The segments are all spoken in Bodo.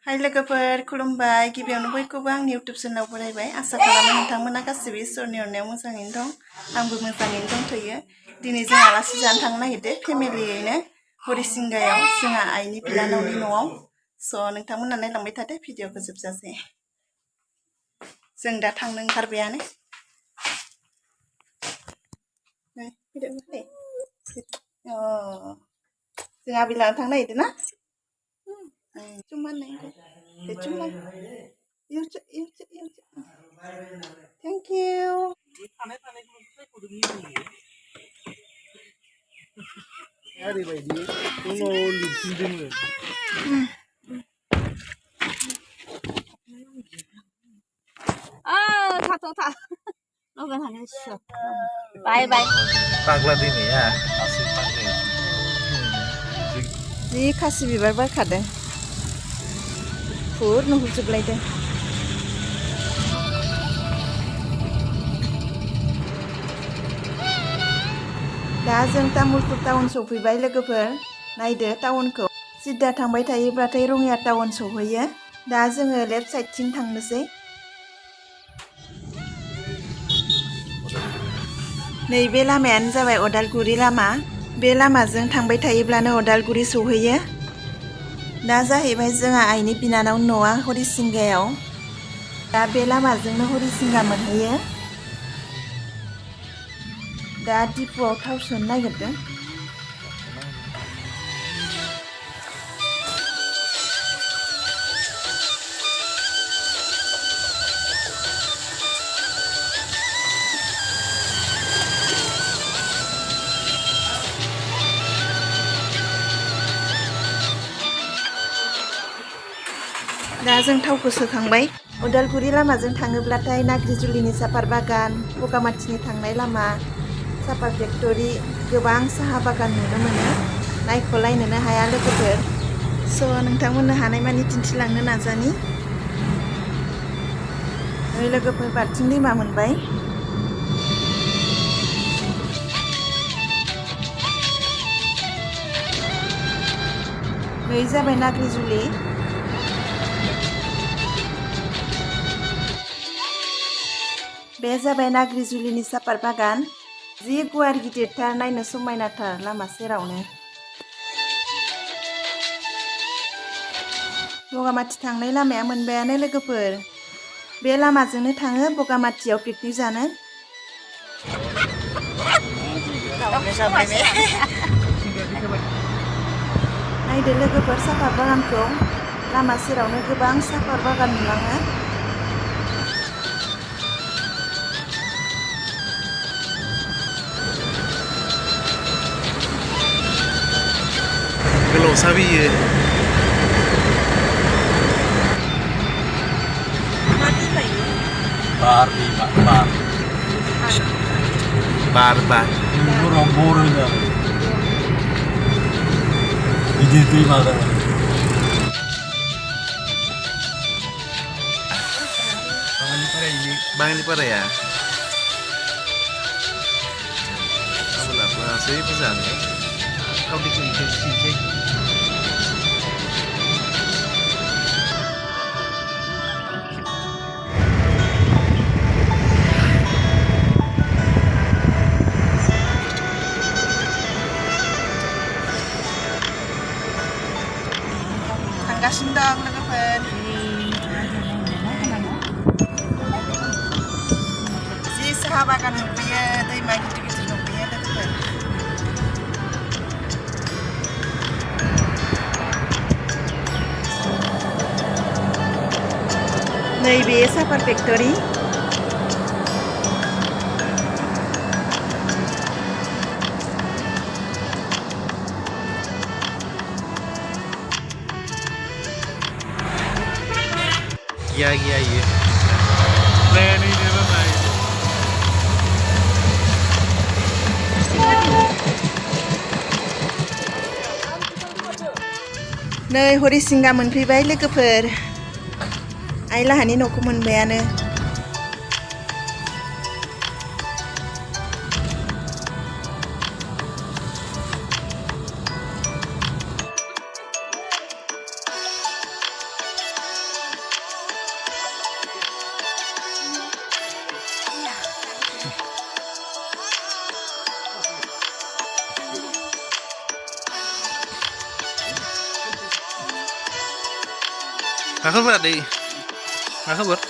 Hai लोगोफोर खुलुमबाय गिबियावनो बयखौबो आंनि YouTube चेनेलाव बरायबाय आसा खालामो नोंथांमोना गासिबो इसोरनि अननायाव मोजाङैनो दं आंबो मोजाङैनो दंथ'यो दिनै जों आलासि जानो थांनो नागिरदों फेमिलियैनो हरिसिंगायाव जोंहा आइनि बिनानावनि न'आव नोंथांमोना नायलांबाय थादो भिडिअखौ जोबजासे जों दा थांनो ओंखारबायानो जों आबै लाना थांनो नागिरदों ना Cuman nih, cuman. Thank you. Hari bayi, tunggu lihat satu tak. Lo kan hanya shock. Bye bye. Pagla ini ya, kasih pakai. Ji kasih bibar barkadeh. Fur nuhur jublaideh. दा जों तामुलपुर टाउन सफैबाय लोगोफोर नायदो टाउनखौ सिदा थांबाय थायोब्लाथाय रङिया टाउन सौहैयो दा जोङो लेफ्ट साइडथिं थांनोसै नैबे लामायानो जाबाय अदालगुरि लामा बे लामाजों थांबाय थायोब्लानो अदालगुरि सौहैयो दा जाहैबाय जोंहा आइनि बिनानाव न'आ हरिसिंगायाव दा बे लामाजोंनो हरिसिंगा मोनहैयो दा डिपुआव थाव सोनो नागिरदों दा जों थावखौ सोखांबाय अदालगुरि लामाजों थाङोब्लाथाय नाग्रिजुलिनि सापात बागान बोगामाथिनि थांनाय लामा सापात फेक्टरि गोबां साहा बागान नुनो मोनो नायख'लायनोनो हाया लोगोफोर नोंथांमोननो हानायमानि दिन्थिलांनो नाजानि नै लोगोफोर बारथिं दैमा मोनबाय नै जाबाय नाग्रिजुलि बे जाबाय नाग्रिजुलिनि सापात बागान जि गुवार गिदिरथार नायनो समायनाथार लामा सेरावनो बगामाथि थांनाय लामाया मोनबायानो लोगोफोर बे लामाजोंनो थाङो बगामाथियाव पिकनिक जानो नायदो लोगोफोर सापात बागानखौ लामा सेरावनो गोबां सापात बागान नुलाङो Kalau sabi ya. Bar. Buru ya. Ini tuh mana? Bang ini pada ya. Apa lah? Saya pesan. Kau dikunci sih. Tanggasindo ang logopen. Si sahabakan nubiya, day magiging nubiya logopen. Naibe sapat factory. Iya. Plan ini apa mai? नै हरिसिंगा मोनफैबाय लोगोफोर आइ लाहानि न'खौ मोनबायानो มาเข้าเบิดดิมาเข้าเบิด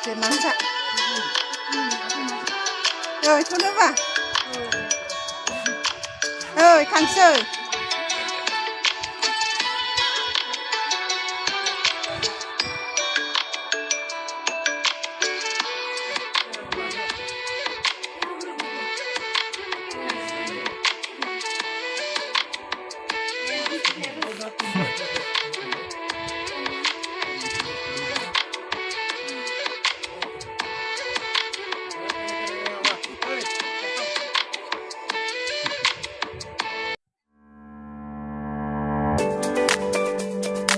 เจ็บมันจ้ะเอ้ยทุนหรือเปล่าเอ้ยคันเซอร์